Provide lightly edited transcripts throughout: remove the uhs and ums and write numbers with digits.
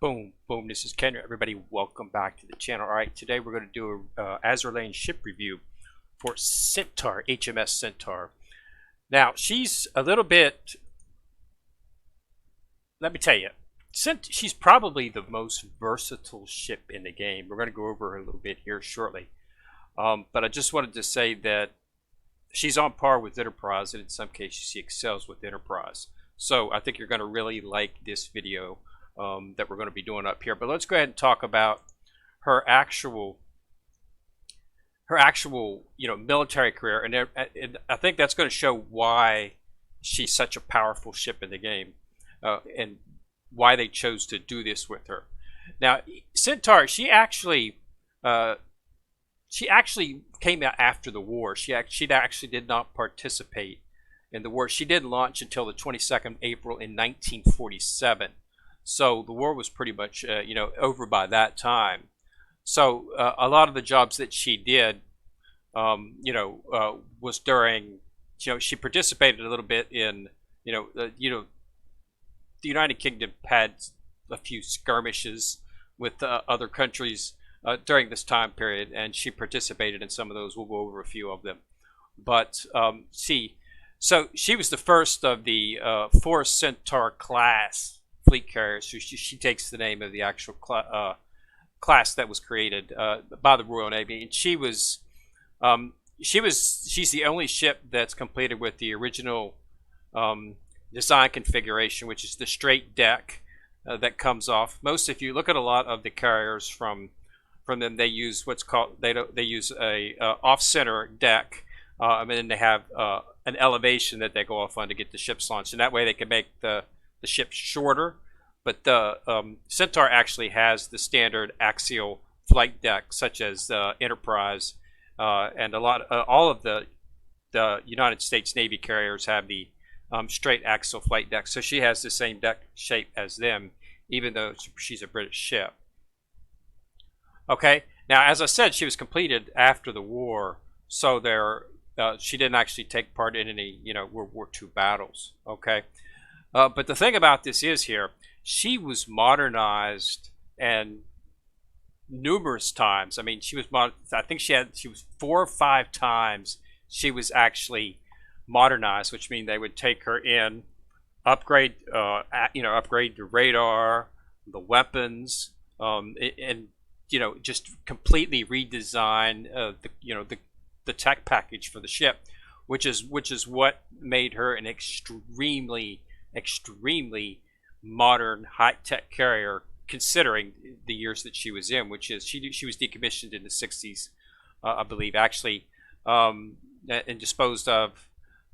Boom, boom, this is Ken. Everybody, welcome back to the channel. All right, today we're going to do a Azur Lane ship review for Centaur, HMS Centaur. Now, she's a little bit, let me tell you, she's probably the most versatile ship in the game. We're going to go over her a little bit here shortly. But I just wanted to say that she's on par with Enterprise, and in some cases she excels with Enterprise. So I think you're going to really like this video that we're going to be doing up here. But let's go ahead and talk about her actual military career, and I think that's going to show why she's such a powerful ship in the game, and why they chose to do this with her. Now, Centaur, she actually came out after the war. She actually did not participate in the war. She didn't launch until the 22nd April in 1947. So the war was pretty much, over by that time. So a lot of the jobs that she did, was during, she participated a little bit in, the United Kingdom had a few skirmishes with other countries during this time period, and she participated in some of those. We'll go over a few of them. But so she was the first of the 4 Centaur class fleet carriers. So she takes the name of the actual class that was created by the Royal Navy, and she's the only ship that's completed with the original design configuration, which is the straight deck that comes off. If you look at a lot of the carriers from them, they use what's called they use a off-center deck, and then they have an elevation that they go off on to get the ships launched, and that way they can make the ship shorter. But the Centaur actually has the standard axial flight deck, such as Enterprise, and all of the United States Navy carriers have the straight axial flight deck. So she has the same deck shape as them, even though she's a British ship. Okay, now as I said, she was completed after the war, so she didn't actually take part in any World War II battles. Okay. But the thing about this is here, she was modernized and numerous times. I mean, I think she was 4 or 5 times she was actually modernized, which means they would take her in, upgrade the radar, the weapons, and just completely redesign the tech package for the ship, which is what made her an extremely modern high-tech carrier, considering the years that she was in, which is she was decommissioned in the 60s, I believe, actually, and disposed of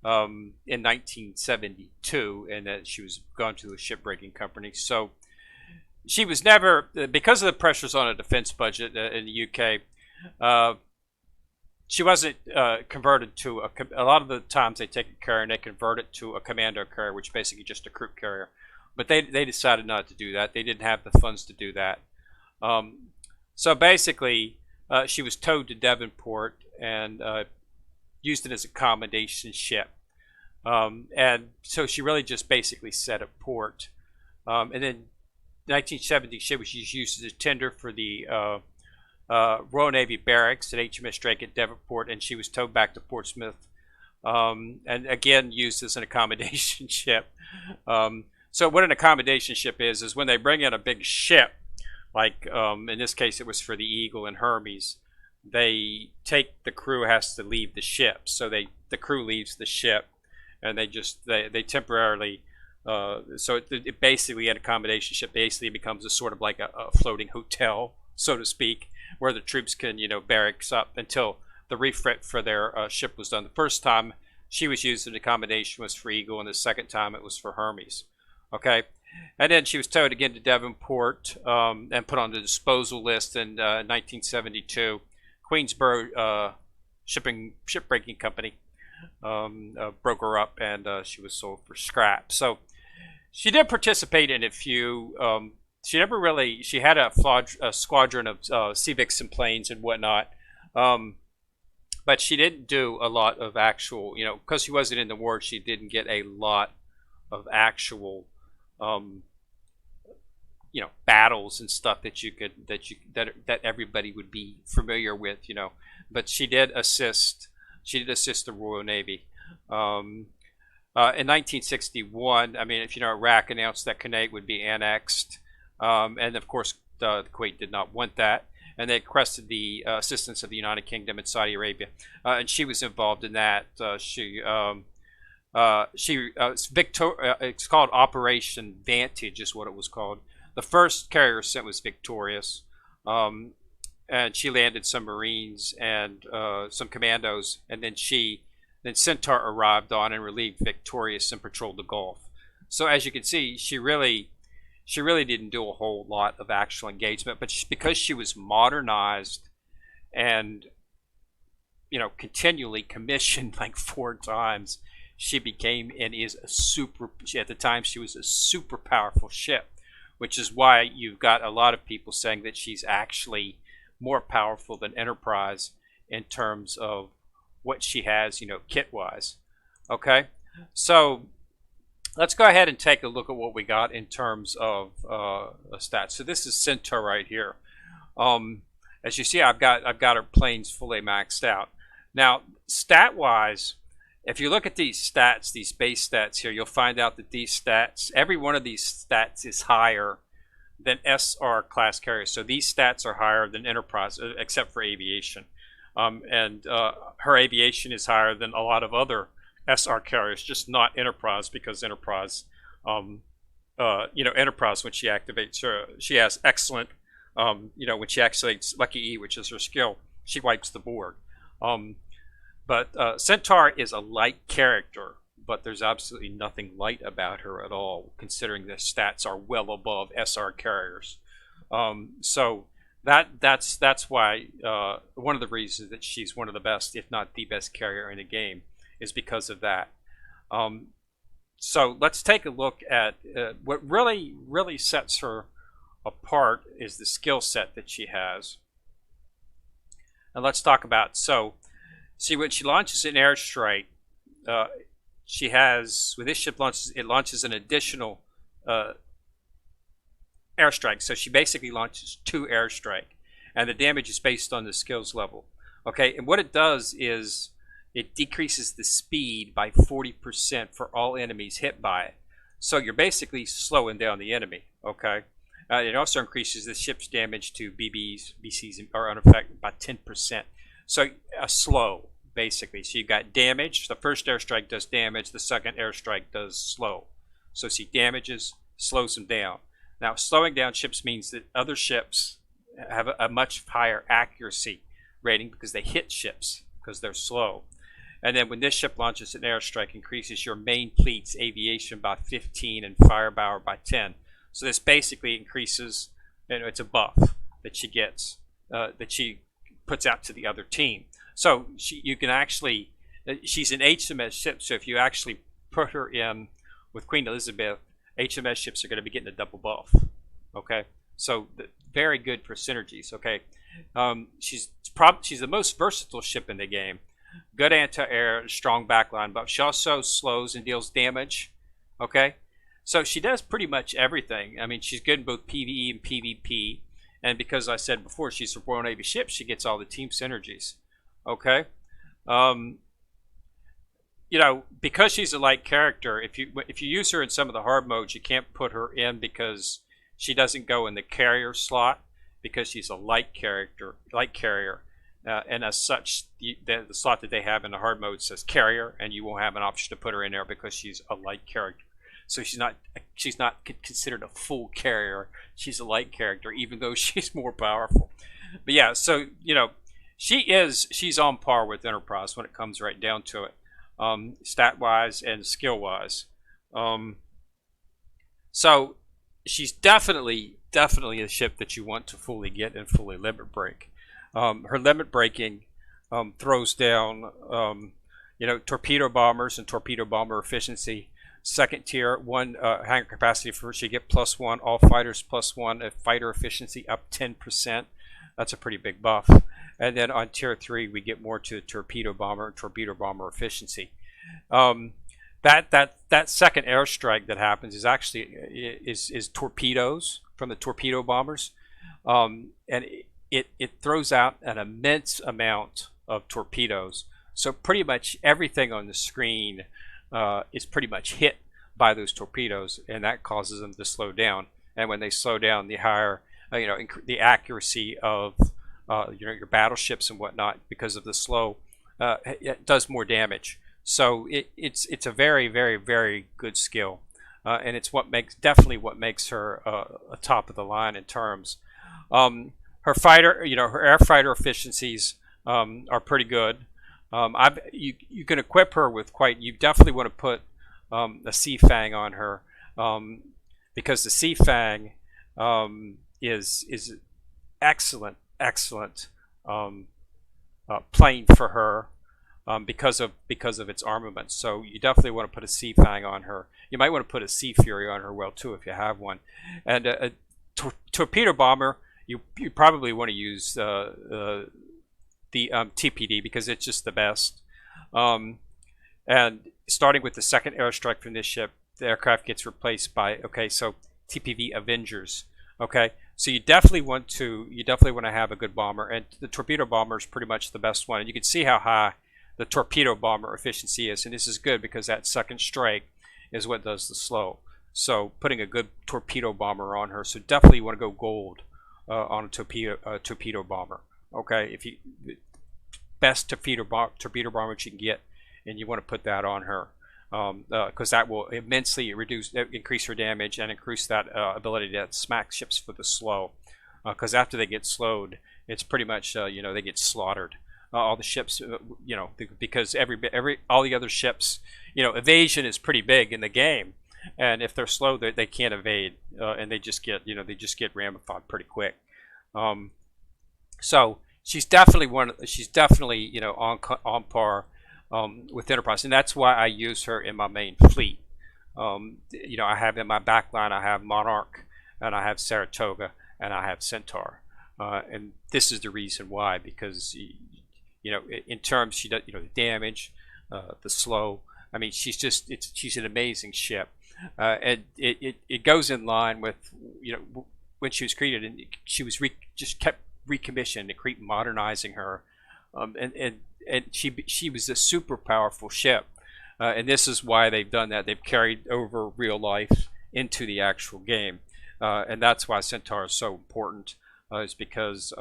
in 1972, and that she was gone to a shipbreaking company. So she was never, because of the pressures on a defense budget in the UK, she wasn't converted to a lot of the times they take a carrier and they convert it to a commando carrier, which is basically just a crew carrier. But they decided not to do that. They didn't have the funds to do that. So basically, she was towed to Devonport and used it as a accommodation ship. And so she really just basically set a port. And then 1970, she was used as a tender for the Royal Navy barracks at HMS Drake at Devonport, and she was towed back to Portsmouth, and again used as an accommodation ship. So what an accommodation ship is when they bring in a big ship, like in this case it was for the Eagle and Hermes, the crew has to leave the ship. So the crew leaves the ship, and they temporarily, so it basically, an accommodation ship basically becomes a sort of like a floating hotel, so to speak, where the troops can, barracks up until the refit for their ship was done. The first time she was used in accommodation was for Eagle, and the second time it was for Hermes. Okay, and then she was towed again to Devonport and put on the disposal list in 1972. Queensborough shipbreaking company broke her up, and she was sold for scrap. So she did participate in a few. She had a squadron of Sea-Vixen planes and whatnot, but she didn't do a lot of actual, because she wasn't in the war, she didn't get a lot of actual battles and stuff that you could that everybody would be familiar with, but she did assist the Royal Navy. In 1961, I mean, if you know, Iraq announced that Kuwait would be annexed, and of course the Kuwait did not want that, and they requested the assistance of the United Kingdom and Saudi Arabia, and she was involved in that. It's called Operation Vantage, is what it was called. The first carrier sent was Victorious, and she landed some Marines and some commandos, and then Centaur arrived on and relieved Victorious and patrolled the Gulf. So as you can see, she really didn't do a whole lot of actual engagement, but because she was modernized and continually commissioned like 4 times, she became and is at the time she was a super powerful ship, which is why you've got a lot of people saying that she's actually more powerful than Enterprise in terms of what she has, kit-wise. Okay, so let's go ahead and take a look at what we got in terms of stats. So this is Centaur right here. As you see, I've got her planes fully maxed out. Now, stat-wise, if you look at these stats, these base stats here, you'll find out that these stats, every one of these stats is higher than SR class carriers. So these stats are higher than Enterprise, except for aviation. And her aviation is higher than a lot of other SR carriers, just not Enterprise, because Enterprise, Enterprise, when she activates her, she has excellent, when she activates Lucky E, which is her skill, she wipes the board. But Centaur is a light character, but there's absolutely nothing light about her at all, considering the stats are well above SR carriers. So that's why one of the reasons that she's one of the best, if not the best carrier in the game, is because of that. So let's take a look at what really sets her apart is the skill set that she has. And let's talk about, see, when she launches an airstrike, she has, when this ship launches, it launches an additional airstrike. So she basically launches 2 airstrike, and the damage is based on the skills level. Okay, and what it does is it decreases the speed by 40% for all enemies hit by it. So you're basically slowing down the enemy. Okay, it also increases the ship's damage to BCs are unaffected by 10%. So slow, basically. So you've got damage. The first airstrike does damage. The second airstrike does slow. So see, damages, slows them down. Now, slowing down ships means that other ships have a much higher accuracy rating because they hit ships because they're slow. And then when this ship launches an airstrike, increases your main fleet's aviation by 15 and firepower by 10. So this basically increases, it's a buff that she gets, that she puts out to the other team. So you can actually, she's an HMS ship, so if you actually put her in with Queen Elizabeth, HMS ships are going to be getting a double buff. Okay, so very good for synergies. Okay, she's the most versatile ship in the game. Good anti-air, strong backline, but she also slows and deals damage. Okay, so she does pretty much everything. I mean, she's good in both PvE and PvP. And because I said before, she's a Royal Navy ship, she gets all the team synergies. Okay, because she's a light character, if you use her in some of the hard modes, you can't put her in because she doesn't go in the carrier slot because she's a light carrier, and as such, the slot that they have in the hard mode says carrier, and you won't have an option to put her in there because she's a light character. So she's not considered a full carrier. She's a light character, even though she's more powerful. But yeah, so she's on par with Enterprise when it comes right down to it, stat wise and skill wise. So she's definitely a ship that you want to fully get and fully limit break. Her limit breaking throws down torpedo bombers and torpedo bomber efficiency. Second tier, 1 hangar capacity for she get +1, all fighters +1, fighter efficiency up 10%. That's a pretty big buff. And then on tier 3, we get more to torpedo bomber efficiency. that second airstrike that happens is actually is torpedoes from the torpedo bombers, and it throws out an immense amount of torpedoes. So pretty much everything on the screen is pretty much hit by those torpedoes, and that causes them to slow down. And when they slow down, the higher the accuracy of your battleships and whatnot, because of the slow, it does more damage. So it's a very, very, very good skill, and it's definitely what makes her a top of the line in terms. Her fighter, her air fighter efficiencies are pretty good. You can equip her with you definitely want to put a Sea Fang on her, because the Sea Fang is excellent plane for her, because of its armament. So you definitely want to put a Sea Fang on her. You might want to put a Sea Fury on her well too if you have one. And a torpedo bomber, you probably want to use the TPD, because it's just the best. And starting with the second airstrike from this ship, the aircraft gets replaced by so TPV Avengers. So you definitely want to have a good bomber, and the torpedo bomber is pretty much the best one. And you can see how high the torpedo bomber efficiency is, and this is good because that second strike is what does the slow. So putting a good torpedo bomber on her, so definitely you want to go gold on a torpedo bomber. If you best torpedo bomber that you can get, and you want to put that on her, because that will immensely increase her damage and increase that ability to smack ships for the slow. Because after they get slowed, it's pretty much they get slaughtered. All the ships, because all the other ships, evasion is pretty big in the game, and if they're slow, they can't evade, and they just get ramified pretty quick. So she's definitely on par with Enterprise, and that's why I use her in my main fleet. I have in my backline, I have Monarch, and I have Saratoga, and I have Centaur, and this is the reason why, because in terms she does the damage, the slow. I mean, she's an amazing ship, and it goes in line with when she was created, and she was just kept recommissioned and keep modernizing her, and she was a super powerful ship, and this is why they've done that. They've carried over real life into the actual game, and that's why Centaur is so important. Is because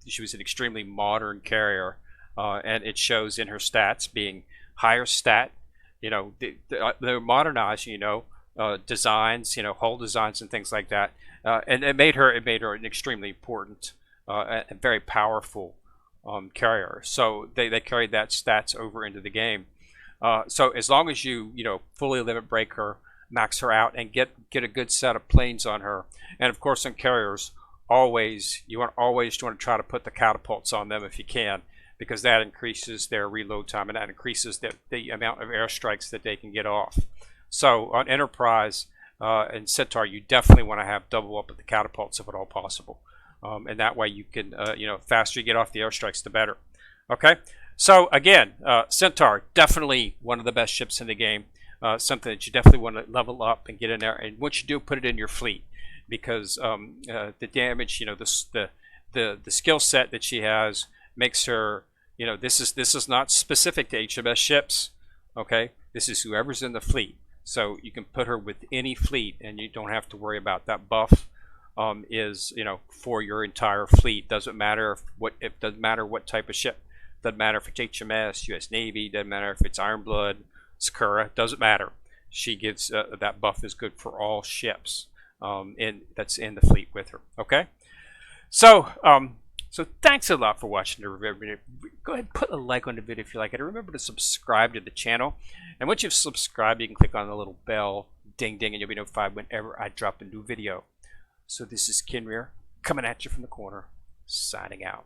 she was an extremely modern carrier, and it shows in her stats being higher stat. They're modernizing designs, hull designs and things like that, and it made her an extremely important and very powerful carrier. So they carried that stats over into the game. So as long as you fully limit break her, max her out, and get a good set of planes on her, and of course on carriers, you want to try to put the catapults on them if you can, because that increases their reload time, and that increases the amount of airstrikes that they can get off. So on Enterprise and Centaur, you definitely want to have double up with the catapults if at all possible, and that way you can faster you get off the airstrikes, the better. So again, Centaur, definitely one of the best ships in the game, something that you definitely want to level up and get in there, and once you do, put it in your fleet, because the damage, the skill set that she has makes her, this is not specific to HMS ships. This is whoever's in the fleet, so you can put her with any fleet, and you don't have to worry about that buff. Is for your entire fleet. Doesn't matter doesn't matter what type of ship. Doesn't matter if it's HMS, U.S. Navy. Doesn't matter if it's Ironblood, Sakura. Doesn't matter. She gives that buff is good for all ships, and that's in the fleet with her. So thanks a lot for watching the review. Go ahead and put a like on the video if you like it, and remember to subscribe to the channel. And once you've subscribed, you can click on the little bell, ding ding, and you'll be notified whenever I drop a new video. So this is Kenrir coming at you from the corner, signing out.